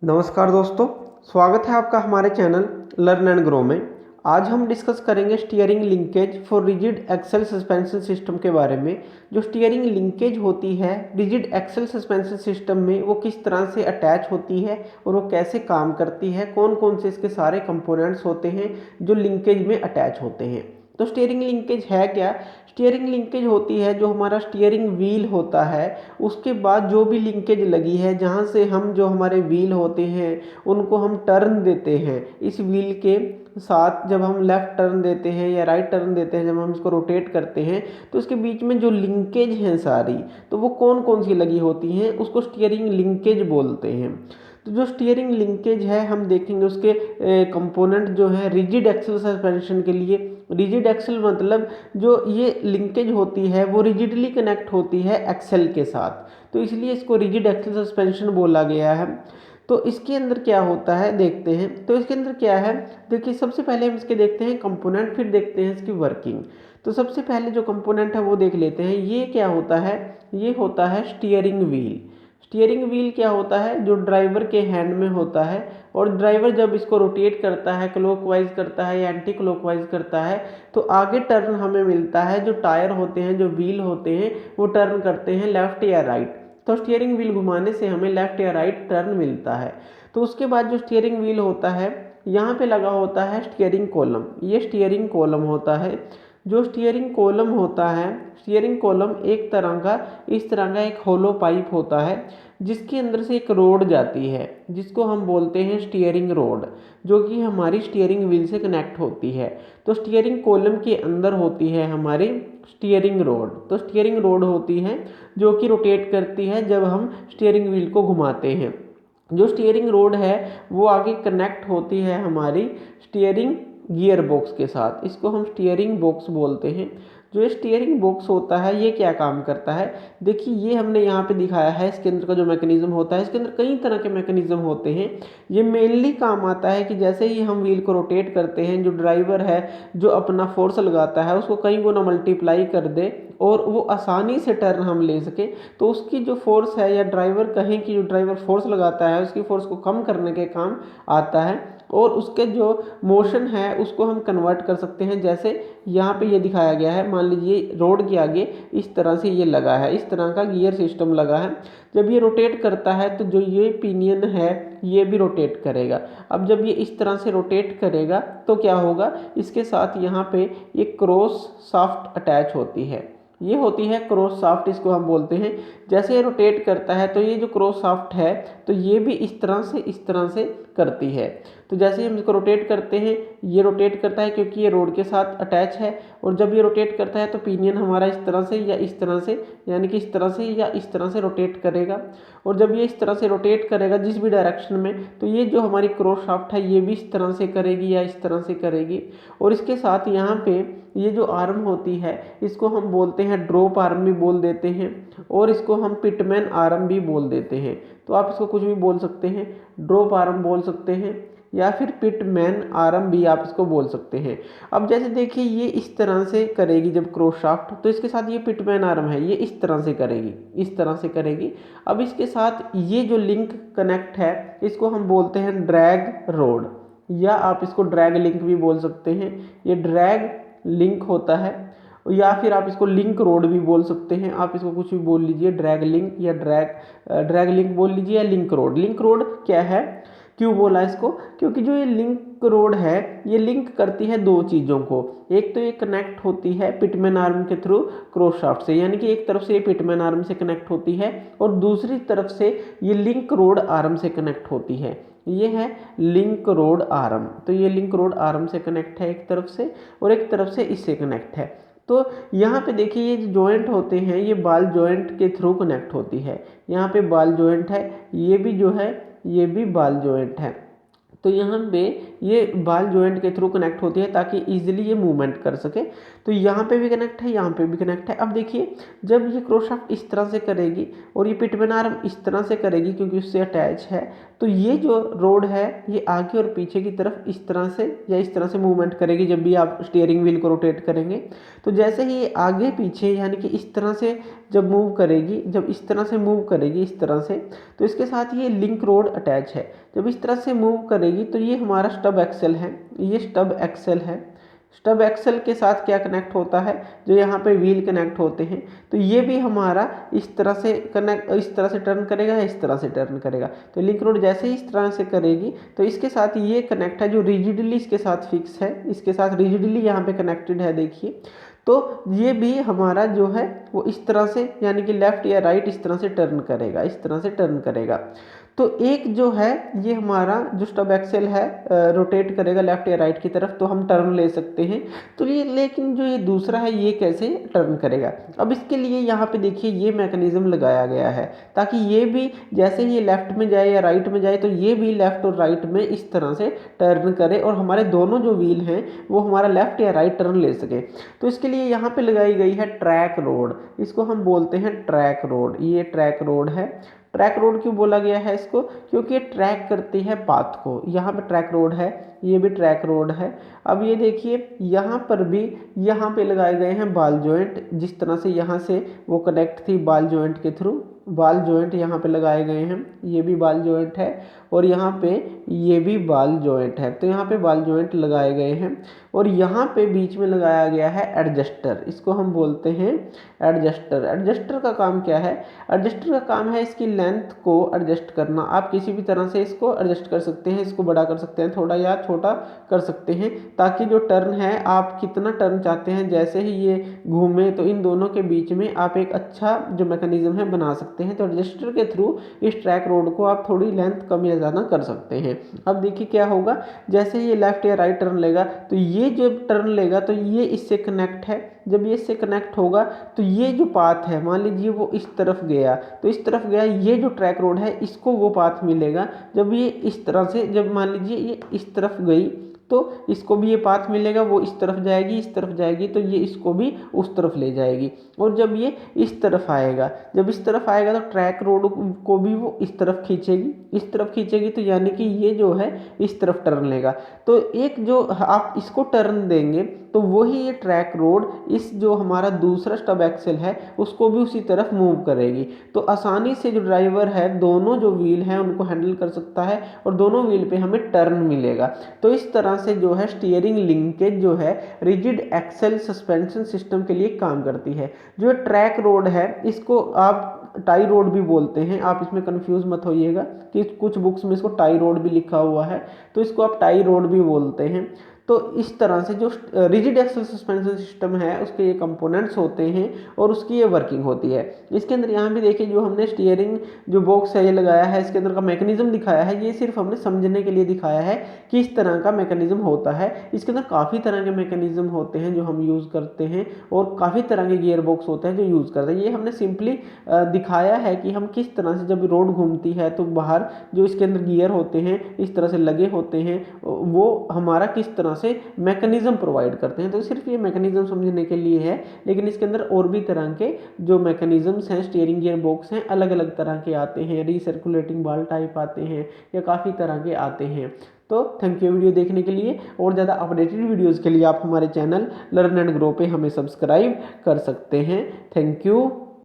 नमस्कार दोस्तों, स्वागत है आपका हमारे चैनल लर्न एंड ग्रो में। आज हम डिस्कस करेंगे steering linkage for rigid axle suspension system के बारे में। जो स्टीयरिंग लिंकेज होती है रिजिड एक्सल सस्पेंशन सिस्टम में, वो किस तरह से अटैच होती है और वो कैसे काम करती है, कौन कौन से इसके सारे कंपोनेंट्स होते हैं जो लिंकेज में अटैच होते हैं। तो स्टीयरिंग लिंकेज है क्या? स्टीयरिंग लिंकेज होती है जो हमारा स्टीयरिंग व्हील होता है, उसके बाद जो भी लिंकेज लगी है, जहाँ से हम जो हमारे व्हील होते हैं उनको हम टर्न देते हैं। इस व्हील के साथ जब हम लेफ़्ट टर्न देते हैं या राइट टर्न देते हैं, जब हम इसको रोटेट करते हैं, तो इसके बीच में जो लिंकेज हैं सारी, तो वो कौन कौन सी लगी होती हैं, उसको स्टीयरिंग लिंकेज बोलते हैं। तो जो स्टीयरिंग लिंकेज है हम देखेंगे उसके कंपोनेंट जो है रिजिड एक्सल सस्पेंशन के लिए। रिजिड एक्सल मतलब जो ये लिंकेज होती है वो रिजिडली कनेक्ट होती है एक्सल के साथ, तो इसलिए इसको रिजिड एक्सल सस्पेंशन बोला गया है। तो इसके अंदर क्या होता है देखते हैं। तो इसके अंदर क्या है, देखिए सबसे पहले हम इसके देखते हैं कंपोनेंट, फिर देखते हैं इसकी वर्किंग। तो सबसे पहले जो कंपोनेंट है वो देख लेते हैं। ये क्या होता है? ये होता है स्टीयरिंग व्हील। स्टीयरिंग व्हील क्या होता है? जो ड्राइवर के हैंड में होता है, और ड्राइवर जब इसको रोटेट करता है, क्लॉकवाइज करता है या एंटी क्लॉकवाइज करता है, तो आगे टर्न हमें मिलता है। जो टायर होते हैं, जो व्हील होते हैं, वो टर्न करते हैं लेफ्ट या राइट। तो स्टीयरिंग व्हील घुमाने से हमें लेफ्ट या राइट टर्न मिलता है। तो उसके बाद जो स्टीयरिंग व्हील होता है, यहाँ पे लगा होता है स्टीयरिंग कॉलम। ये स्टीयरिंग कॉलम होता है। जो स्टीयरिंग कॉलम होता है, स्टीयरिंग कॉलम एक तरह का, इस तरह का एक होलो पाइप होता है, जिसके अंदर से एक रोड जाती है, जिसको हम बोलते हैं स्टीयरिंग रोड, जो कि हमारी स्टीयरिंग व्हील से कनेक्ट होती है। तो स्टीयरिंग कॉलम के अंदर होती है हमारी स्टीयरिंग रोड। तो स्टीयरिंग रोड होती है जो कि रोटेट करती है जब हम स्टीयरिंग व्हील को घुमाते हैं। जो स्टीयरिंग रोड है वो आगे कनेक्ट होती है हमारी स्टीयरिंग गियर बॉक्स के साथ। इसको हम स्टीयरिंग बॉक्स बोलते हैं। जो ये स्टीयरिंग बॉक्स होता है ये क्या काम करता है, देखिए ये हमने यहाँ पे दिखाया है। इसके अंदर का जो मैकेनिज्म होता है, इसके अंदर कई तरह के मैकेनिज्म होते हैं। ये मेनली काम आता है कि जैसे ही हम व्हील को रोटेट करते हैं, जो ड्राइवर है जो अपना फोर्स लगाता है उसको कई गुना मल्टीप्लाई कर दे और वो आसानी से टर्न हम ले सके। तो उसकी जो फोर्स है, या ड्राइवर कहें कि जो ड्राइवर फोर्स लगाता है उसकी फोर्स को कम करने के काम आता है। और उसके जो मोशन है उसको हम कन्वर्ट कर सकते हैं। जैसे यहाँ पे ये दिखाया गया है, मान लीजिए रोड के आगे इस तरह से ये लगा है, इस तरह का गियर सिस्टम लगा है। जब ये रोटेट करता है तो जो ये पिनियन है ये भी रोटेट करेगा। अब जब ये इस तरह से रोटेट करेगा तो क्या होगा, इसके साथ यहाँ पे एक क्रॉस शाफ्ट अटैच होती है। ये होती है क्रॉस शाफ्ट, इसको हम बोलते हैं। जैसे ये रोटेट करता है तो ये जो क्रॉस शाफ्ट है तो ये भी इस तरह से करती है। तो जैसे हम इसको रोटेट करते हैं, ये रोटेट करता है क्योंकि ये रोड के साथ अटैच है। और जब ये रोटेट करता है तो पिनियन हमारा इस तरह से या इस तरह से, यानी कि इस तरह से या इस तरह से रोटेट करेगा। और जब ये इस तरह से रोटेट करेगा जिस भी डायरेक्शन में, तो ये जो हमारी क्रॉस शाफ्ट है ये भी इस तरह से करेगी या इस तरह से करेगी। और इसके साथ यहाँ पे ये जो आर्म होती है इसको हम बोलते हैं ड्रॉप आर्म भी बोल देते हैं, और इसको हम पिटमैन आर्म भी बोल देते हैं। तो आप इसको कुछ भी बोल सकते हैं, ड्रॉप आर्म बोल सकते हैं या फिर पिटमैन आर्म भी आप इसको बोल सकते हैं। अब जैसे देखिए ये इस तरह से करेगी जब क्रॉस शाफ्ट, तो इसके साथ ये पिटमैन आर्म है, ये इस तरह से करेगी, इस तरह से करेगी। अब इसके साथ ये जो लिंक कनेक्ट है इसको हम बोलते हैं ड्रैग रोड, या आप इसको ड्रैग लिंक भी बोल सकते हैं। ये ड्रैग लिंक होता है, या फिर आप इसको लिंक रोड भी बोल सकते हैं। आप इसको कुछ भी बोल लीजिए, ड्रैग लिंक या ड्रैग लिंक बोल लीजिए, या लिंक रोड। लिंक रोड क्या है, क्यों बोला इसको, क्योंकि जो ये लिंक रोड है ये लिंक करती है दो चीज़ों को। एक तो ये कनेक्ट होती है पिटमैन आर्म के थ्रू क्रॉस शाफ्ट से, यानी कि एक तरफ से ये पिटमैन आर्म से कनेक्ट होती है और दूसरी तरफ से ये लिंक रोड आर्म से कनेक्ट होती है। ये है लिंक रोड आर्म। तो ये लिंक रोड आर्म से कनेक्ट है एक तरफ से, और एक तरफ से इससे कनेक्ट है। तो यहाँ पे देखिए ये जो जॉइंट होते हैं ये बाल जॉइंट के थ्रू कनेक्ट होती है। यहाँ पे बाल जॉइंट है, ये भी जो है ये भी बाल जॉइंट है। तो यहाँ पे ये बॉल जॉइंट के थ्रू कनेक्ट होती है ताकि ईजिली ये मूवमेंट कर सके। तो यहाँ पे भी कनेक्ट है, यहाँ पे भी कनेक्ट है। अब देखिए जब ये क्रोशाफ्ट इस तरह से करेगी और ये पिटमैन आर्म इस तरह से करेगी क्योंकि उससे अटैच है, तो ये जो रोड है ये आगे और पीछे की तरफ इस तरह से या इस तरह से मूवमेंट करेगी जब भी आप स्टीयरिंग व्हील को रोटेट करेंगे। तो जैसे ही ये आगे पीछे यानी कि इस तरह से जब मूव करेगी, जब इस तरह से मूव करेगी इस तरह से, तो इसके साथ ये लिंक रोड अटैच है। जब इस तरह से मूव करेगी तो ये हमारा स्टब एक्सल है, ये स्टब एक्सल है। स्टब एक्सल के साथ क्या कनेक्ट होता है, जो यहाँ पे व्हील कनेक्ट होते हैं, तो ये भी हमारा इस तरह से कनेक्ट, इस तरह से टर्न करेगा या इस तरह से टर्न करेगा। तो लिंक रोड जैसे ही इस तरह से करेगी तो इसके साथ ये कनेक्ट है जो रिजिडली इसके साथ फिक्स है, इसके साथ रिजिडली यहाँ पे कनेक्टेड है। देखिए तो ये भी हमारा जो है वो इस तरह से यानी कि लेफ्ट या राइट इस तरह से टर्न करेगा, इस तरह से टर्न करेगा। तो एक जो है ये हमारा जो स्टब एक्सेल है रोटेट करेगा लेफ्ट या राइट की तरफ, तो हम टर्न ले सकते हैं। तो ये लेकिन जो ये दूसरा है ये कैसे टर्न करेगा, अब इसके लिए यहाँ पे देखिए ये मैकेनिज्म लगाया गया है ताकि ये भी जैसे ही ये लेफ्ट में जाए या राइट में जाए तो ये भी लेफ्ट और राइट में इस तरह से टर्न करे और हमारे दोनों जो व्हील हैं वो हमारा लेफ्ट या राइट टर्न ले सके। तो इसके लिए यहाँ पे लगाई गई है ट्रैक रोड, इसको हम बोलते हैं ट्रैक रोड। ये ट्रैक रोड है। ट्रैक रोड क्यों बोला गया है इसको, क्योंकि ये ट्रैक करती है पाथ को। यहाँ पे ट्रैक रोड है, ये भी ट्रैक रोड है। अब ये देखिए यहाँ पर भी यहाँ पे लगाए गए हैं बॉल जॉइंट, जिस तरह से यहाँ से वो कनेक्ट थी बॉल जॉइंट के थ्रू, बॉल जॉइंट यहाँ पे लगाए गए हैं। ये भी बॉल जॉइंट है और यहाँ पे ये भी बॉल जॉइंट है। तो यहाँ पे बॉल जॉइंट लगाए गए हैं और यहाँ पे बीच में लगाया गया है एडजस्टर, इसको हम बोलते हैं एडजस्टर। एडजस्टर का काम क्या है, एडजस्टर का काम है इसकी लेंथ को एडजस्ट करना। आप किसी भी तरह से इसको एडजस्ट कर सकते हैं, इसको बड़ा कर सकते हैं, थोड़ा या छोटा कर सकते हैं, ताकि जो टर्न है आप कितना टर्न चाहते हैं जैसे ही ये घूमे तो इन दोनों के बीच में आप एक अच्छा जो मैकेनिज्म है बना सकते हैं। तो एडजस्टर के थ्रू इस ट्रैक रोड को आप थोड़ी लेंथ कम या ज़्यादा कर सकते हैं। अब देखिए क्या होगा, जैसे ये लेफ्ट या राइट टर्न लेगा तो ये जब टर्न लेगा तो ये इससे कनेक्ट है, जब ये इससे कनेक्ट होगा तो ये जो पाथ है मान लीजिए वो इस तरफ गया, तो इस तरफ गया, ये जो ट्रैक रोड है इसको वो पाथ मिलेगा। जब ये इस तरह से, जब मान लीजिए ये इस तरफ गई तो इसको भी ये पाथ मिलेगा, वो इस तरफ जाएगी, इस तरफ जाएगी तो ये इसको भी उस तरफ ले जाएगी। और जब ये इस तरफ आएगा, जब इस तरफ आएगा तो ट्रैक रोड को भी वो इस तरफ खींचेगी, इस तरफ खींचेगी, तो यानी कि ये जो है इस तरफ टर्न लेगा। तो एक जो आप इसको टर्न देंगे तो वही ये ट्रैक रोड इस जो हमारा दूसरा स्टब एक्सेल है उसको भी उसी तरफ मूव करेगी। तो आसानी से जो ड्राइवर है दोनों जो व्हील हैं उनको हैंडल कर सकता है और दोनों व्हील पे हमें टर्न मिलेगा। तो इस तरह से जो है स्टीयरिंग लिंकेज जो है रिजिड एक्सेल सस्पेंशन सिस्टम के लिए काम करती है। जो ट्रैक रोड है इसको आप टाई रोड भी बोलते हैं, आप इसमें कंफ्यूज मत होइएगा कि कुछ बुक्स में इसको टाई रोड भी लिखा हुआ है, तो इसको आप टाई रोड भी बोलते हैं। तो इस तरह से जो रिजिड एक्सेल सस्पेंशन सिस्टम है उसके ये कंपोनेंट्स होते हैं और उसकी ये वर्किंग होती है। इसके अंदर यहाँ भी देखिए जो हमने स्टीयरिंग जो बॉक्स है ये लगाया है, इसके अंदर का मैकेनिज्म दिखाया है, ये सिर्फ हमने समझने के लिए दिखाया है कि इस तरह का मैकेनिज्म होता है। इसके अंदर काफ़ी तरह के मैकेनिज्म होते हैं जो हम यूज़ करते हैं और काफ़ी तरह के गियर बॉक्स होते हैं जो यूज़ करते हैं। ये हमने सिंपली दिखाया है कि हम किस तरह से जब रोड घूमती है तो बाहर जो इसके अंदर गियर होते हैं इस तरह से लगे होते हैं, वो हमारा किस तरह से मैकेनिज्म प्रोवाइड करते हैं। तो सिर्फ ये मैकेनिज्म समझने के लिए है, लेकिन इसके अंदर और भी तरह के जो मैकेनिज्म्स हैं, स्टीयरिंग गियर बॉक्स हैं, अलग अलग तरह के आते हैं, रीसर्कुलेटिंग बॉल टाइप आते हैं या काफ़ी तरह के आते हैं। तो थैंक यू वीडियो देखने के लिए, और ज़्यादा अपडेटेड वीडियोज़ के लिए आप हमारे चैनल लर्न एंड ग्रो पे हमें सब्सक्राइब कर सकते हैं। Thank you.